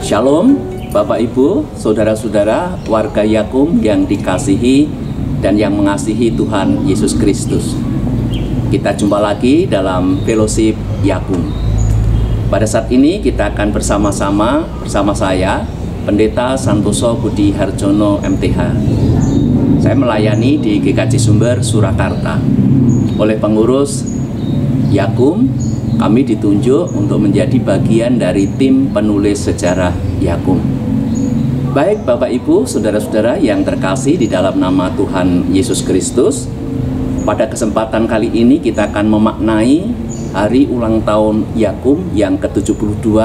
Shalom, Bapak Ibu, saudara-saudara, warga Yakum yang dikasihi dan yang mengasihi Tuhan Yesus Kristus. Kita jumpa lagi dalam fellowship Yakum. Pada saat ini kita akan bersama saya, Pendeta Santoso Budi Harjono MTH. Saya melayani di GKJ Sumber, Surakarta. Oleh pengurus Yakum, kami ditunjuk untuk menjadi bagian dari tim penulis sejarah Yakum. Baik Bapak Ibu, saudara-saudara yang terkasih di dalam nama Tuhan Yesus Kristus, pada kesempatan kali ini kita akan memaknai hari ulang tahun Yakum yang ke-72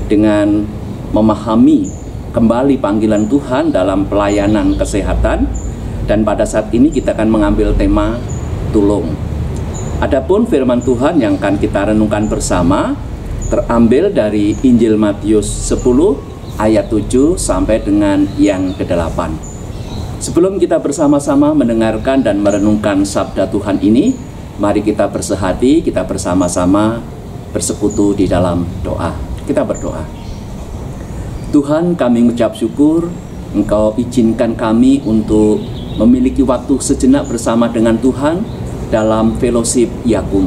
dengan memahami kembali panggilan Tuhan dalam pelayanan kesehatan, dan pada saat ini kita akan mengambil tema tulung. Adapun firman Tuhan yang akan kita renungkan bersama terambil dari Injil Matius 10 ayat 7 sampai dengan yang ke-8. Sebelum kita bersama-sama mendengarkan dan merenungkan sabda Tuhan ini, mari kita bersehati, kita bersama-sama bersekutu di dalam doa. Kita berdoa. Tuhan, kami mengucap syukur Engkau izinkan kami untuk memiliki waktu sejenak bersama dengan Tuhan dalam fellowship Yakum.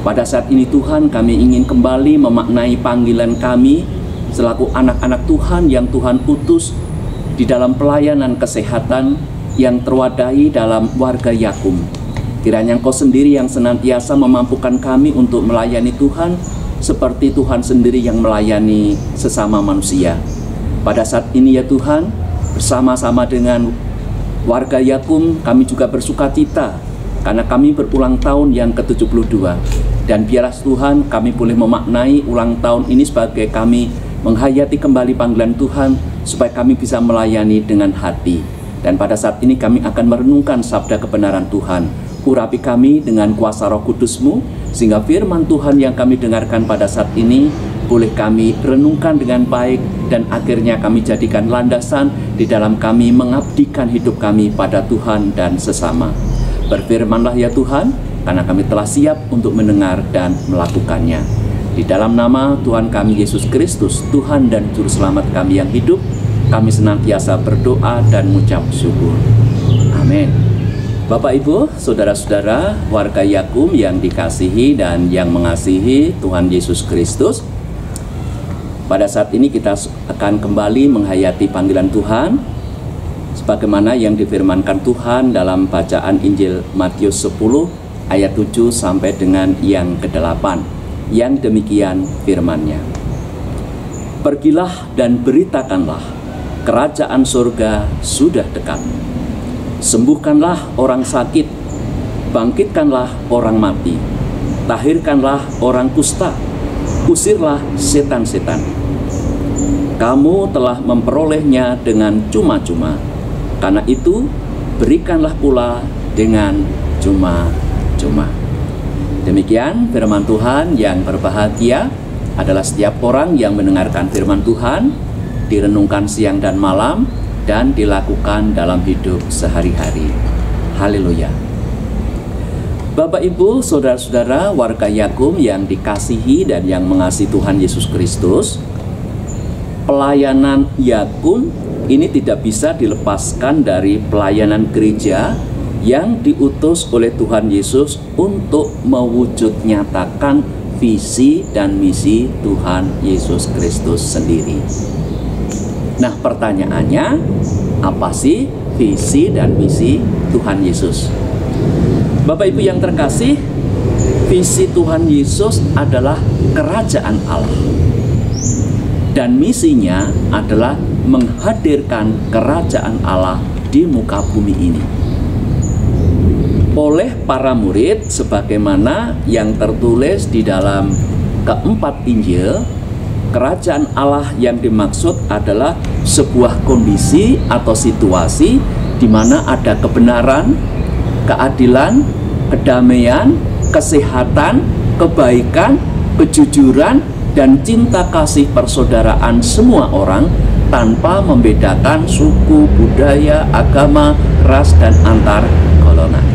Pada saat ini Tuhan, kami ingin kembali memaknai panggilan kami selaku anak-anak Tuhan yang Tuhan utus di dalam pelayanan kesehatan yang terwadahi dalam warga Yakum. Kiranya Engkau sendiri yang senantiasa memampukan kami untuk melayani Tuhan seperti Tuhan sendiri yang melayani sesama manusia. Pada saat ini ya Tuhan, bersama-sama dengan warga Yakum, kami juga bersuka cita karena kami berulang tahun yang ke-72. Dan biarlah Tuhan kami boleh memaknai ulang tahun ini sebagai kami menghayati kembali panggilan Tuhan, supaya kami bisa melayani dengan hati. Dan pada saat ini kami akan merenungkan sabda kebenaran Tuhan. Urapi kami dengan kuasa Roh Kudus-Mu, sehingga firman Tuhan yang kami dengarkan pada saat ini boleh kami renungkan dengan baik, dan akhirnya kami jadikan landasan di dalam kami mengabdikan hidup kami pada Tuhan dan sesama. Berfirmanlah ya Tuhan, karena kami telah siap untuk mendengar dan melakukannya. Di dalam nama Tuhan kami Yesus Kristus, Tuhan dan Juru Selamat kami yang hidup, kami senantiasa berdoa dan mengucap syukur. Amin. Bapak Ibu, saudara-saudara, warga Yakum yang dikasihi dan yang mengasihi Tuhan Yesus Kristus, pada saat ini kita akan kembali menghayati panggilan Tuhan sebagaimana yang difirmankan Tuhan dalam bacaan Injil Matius 10 ayat 7 sampai dengan yang ke-8. Yang demikian firman-Nya. Pergilah dan beritakanlah, kerajaan surga sudah dekat. Sembuhkanlah orang sakit, bangkitkanlah orang mati, tahirkanlah orang kusta, usirlah setan-setan. Kamu telah memperolehnya dengan cuma-cuma, karena itu berikanlah pula dengan cuma-cuma. Demikian firman Tuhan. Yang berbahagia adalah setiap orang yang mendengarkan firman Tuhan, direnungkan siang dan malam, dan dilakukan dalam hidup sehari-hari. Haleluya. Bapak Ibu, saudara-saudara, warga Yakum yang dikasihi dan yang mengasihi Tuhan Yesus Kristus, pelayanan Yakum ini tidak bisa dilepaskan dari pelayanan gereja yang diutus oleh Tuhan Yesus untuk mewujud nyatakan visi dan misi Tuhan Yesus Kristus sendiri. Nah, pertanyaannya, apa sih visi dan misi Tuhan Yesus? Bapak Ibu yang terkasih, visi Tuhan Yesus adalah kerajaan Allah, dan misinya adalah menghadirkan kerajaan Allah di muka bumi ini oleh para murid, sebagaimana yang tertulis di dalam keempat Injil. Kerajaan Allah yang dimaksud adalah sebuah kondisi atau situasi di mana ada kebenaran, keadilan, kedamaian, kesehatan, kebaikan, kejujuran, dan cinta kasih persaudaraan semua orang tanpa membedakan suku, budaya, agama, ras, dan antar golongan.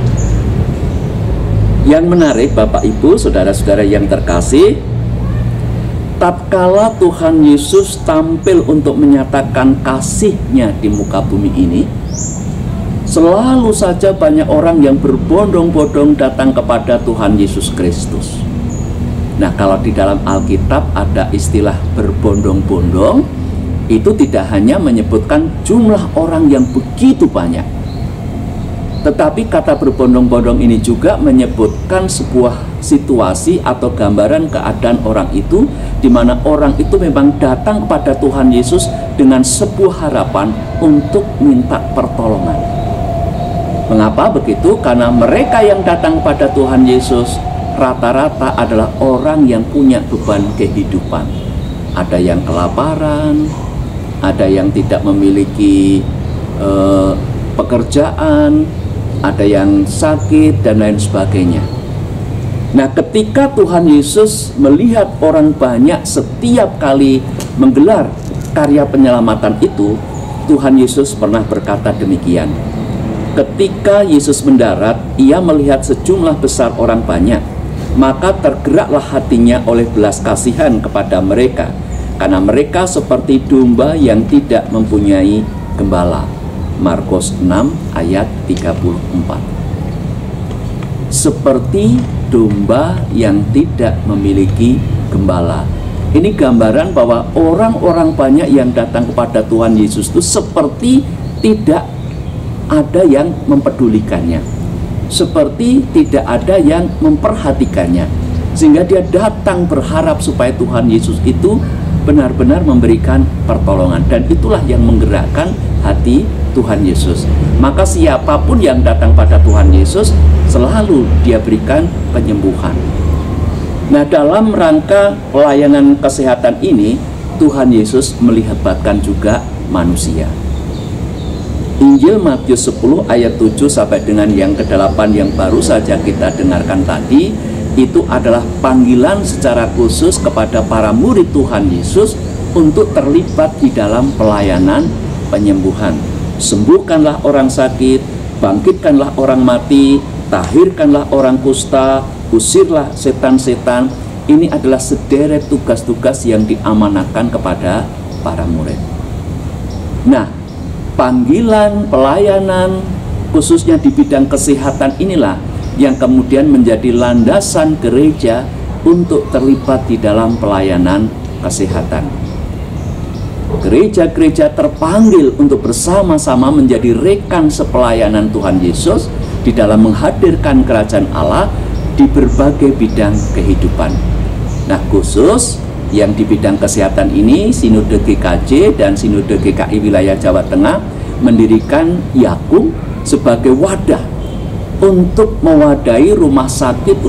Yang menarik Bapak Ibu, saudara-saudara yang terkasih, tatkala Tuhan Yesus tampil untuk menyatakan kasih-Nya di muka bumi ini, selalu saja banyak orang yang berbondong-bondong datang kepada Tuhan Yesus Kristus. Nah, kalau di dalam Alkitab ada istilah berbondong-bondong, itu tidak hanya menyebutkan jumlah orang yang begitu banyak, tetapi kata berbondong-bondong ini juga menyebutkan sebuah situasi atau gambaran keadaan orang itu, di mana orang itu memang datang kepada Tuhan Yesus dengan sebuah harapan untuk minta pertolongan. Mengapa begitu? Karena mereka yang datang kepada Tuhan Yesus rata-rata adalah orang yang punya beban kehidupan. Ada yang kelaparan, ada yang tidak memiliki pekerjaan, ada yang sakit, dan lain sebagainya. Nah, ketika Tuhan Yesus melihat orang banyak setiap kali menggelar karya penyelamatan itu, Tuhan Yesus pernah berkata demikian. Ketika Yesus mendarat, ia melihat sejumlah besar orang banyak, maka tergeraklah hatinya oleh belas kasihan kepada mereka, karena mereka seperti domba yang tidak mempunyai gembala. Markus 6 ayat 34. Seperti domba yang tidak memiliki gembala. Ini gambaran bahwa orang-orang banyak yang datang kepada Tuhan Yesus itu seperti tidak ada yang mempedulikannya, seperti tidak ada yang memperhatikannya, sehingga dia datang berharap supaya Tuhan Yesus itu benar-benar memberikan pertolongan. Dan itulah yang menggerakkan hati Tuhan Yesus. Maka siapapun yang datang pada Tuhan Yesus, selalu dia berikan penyembuhan. Nah, dalam rangka pelayanan kesehatan ini, Tuhan Yesus melibatkan juga manusia. Injil Matius 10 ayat 7 sampai dengan yang ke-8 yang baru saja kita dengarkan tadi, itu adalah panggilan secara khusus kepada para murid Tuhan Yesus untuk terlibat di dalam pelayanan penyembuhan. Sembuhkanlah orang sakit, bangkitkanlah orang mati, tahirkanlah orang kusta, usirlah setan-setan. Ini adalah sederet tugas-tugas yang diamanahkan kepada para murid. Nah, panggilan pelayanan khususnya di bidang kesehatan inilah yang kemudian menjadi landasan gereja untuk terlibat di dalam pelayanan kesehatan. Gereja-gereja terpanggil untuk bersama-sama menjadi rekan sepelayanan Tuhan Yesus di dalam menghadirkan kerajaan Allah di berbagai bidang kehidupan. Nah, khusus yang di bidang kesehatan ini, Sinode GKJ dan Sinode GKI Wilayah Jawa Tengah mendirikan Yakum sebagai wadah untuk mewadahi rumah sakit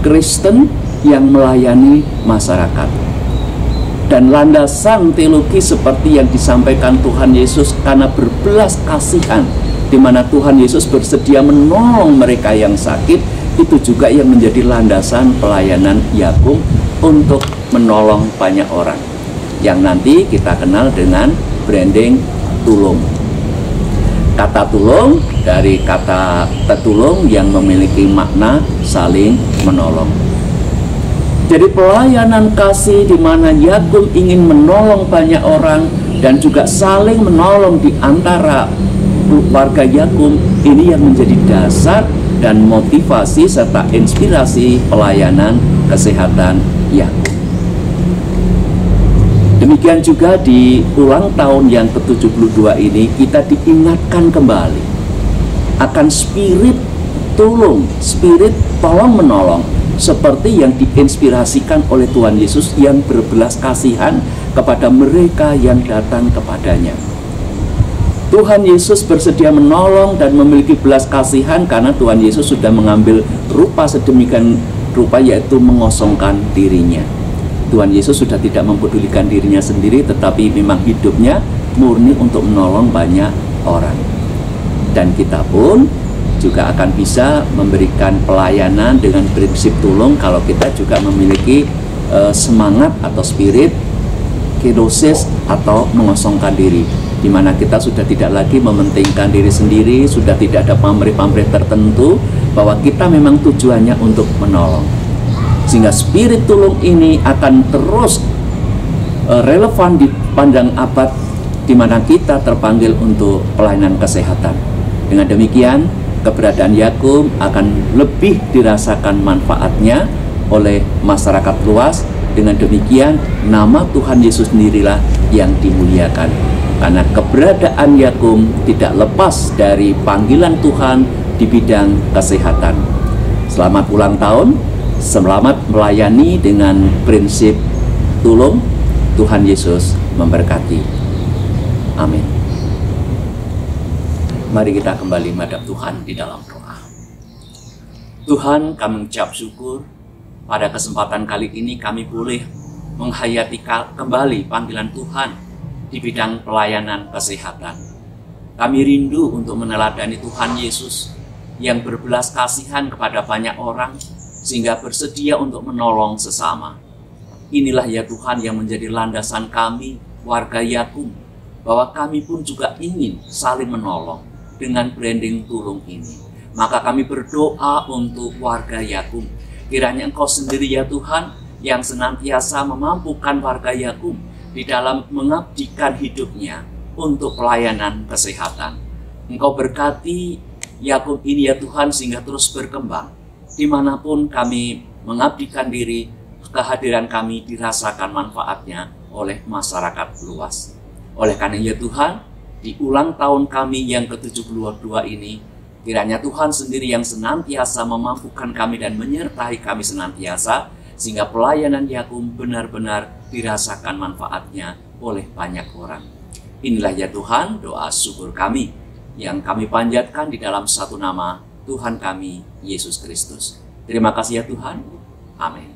Kristen yang melayani masyarakat. Dan landasan teologi seperti yang disampaikan Tuhan Yesus karena berbelas kasihan, di mana Tuhan Yesus bersedia menolong mereka yang sakit, itu juga yang menjadi landasan pelayanan Yakum untuk menolong banyak orang, yang nanti kita kenal dengan branding tulung. Kata tulung dari kata tetulung yang memiliki makna saling menolong. Jadi pelayanan kasih di mana Yakum ingin menolong banyak orang dan juga saling menolong di antara warga Yakum, ini yang menjadi dasar dan motivasi serta inspirasi pelayanan kesehatan Yakum. Demikian juga di ulang tahun yang ke-72 ini kita diingatkan kembali akan spirit tulung, spirit tolong menolong, seperti yang diinspirasikan oleh Tuhan Yesus yang berbelas kasihan kepada mereka yang datang kepadanya. Tuhan Yesus bersedia menolong dan memiliki belas kasihan karena Tuhan Yesus sudah mengambil rupa sedemikian rupa, yaitu mengosongkan dirinya. Tuhan Yesus sudah tidak mempedulikan dirinya sendiri, tetapi memang hidupnya murni untuk menolong banyak orang. Dan kita pun juga akan bisa memberikan pelayanan dengan prinsip tulung kalau kita juga memiliki semangat atau spirit kenosis atau mengosongkan diri, di mana kita sudah tidak lagi mementingkan diri sendiri, sudah tidak ada pamrih-pamrih tertentu, bahwa kita memang tujuannya untuk menolong. sehingga spirit tulung ini akan terus relevan di panjang abad di mana kita terpanggil untuk pelayanan kesehatan. Dengan demikian, keberadaan Yakum akan lebih dirasakan manfaatnya oleh masyarakat luas. Dengan demikian, nama Tuhan Yesus sendirilah yang dimuliakan. Karena keberadaan Yakum tidak lepas dari panggilan Tuhan di bidang kesehatan. Selamat ulang tahun, selamat melayani dengan prinsip tulung. Tuhan Yesus memberkati. Amin. Mari kita kembali menghadap Tuhan di dalam doa. Tuhan, kami mengucap syukur pada kesempatan kali ini kami boleh menghayati kembali panggilan Tuhan di bidang pelayanan kesehatan. Kami rindu untuk meneladani Tuhan Yesus yang berbelas kasihan kepada banyak orang sehingga bersedia untuk menolong sesama. Inilah ya Tuhan yang menjadi landasan kami, warga Yakum, bahwa kami pun juga ingin saling menolong dengan branding tulung ini. Maka kami berdoa untuk warga Yakum. Kiranya Engkau sendiri ya Tuhan yang senantiasa memampukan warga Yakum di dalam mengabdikan hidupnya untuk pelayanan kesehatan. Engkau berkati Yakum ini ya Tuhan sehingga terus berkembang. Dimanapun kami mengabdikan diri, kehadiran kami dirasakan manfaatnya oleh masyarakat luas. Oleh karena ya Tuhan, di ulang tahun kami yang ke-72 ini, kiranya Tuhan sendiri yang senantiasa memampukan kami dan menyertai kami senantiasa, sehingga pelayanan Yakum benar-benar dirasakan manfaatnya oleh banyak orang. Inilah ya Tuhan doa syukur kami, yang kami panjatkan di dalam satu nama Tuhan kami, Yesus Kristus. Terima kasih ya Tuhan. Amin.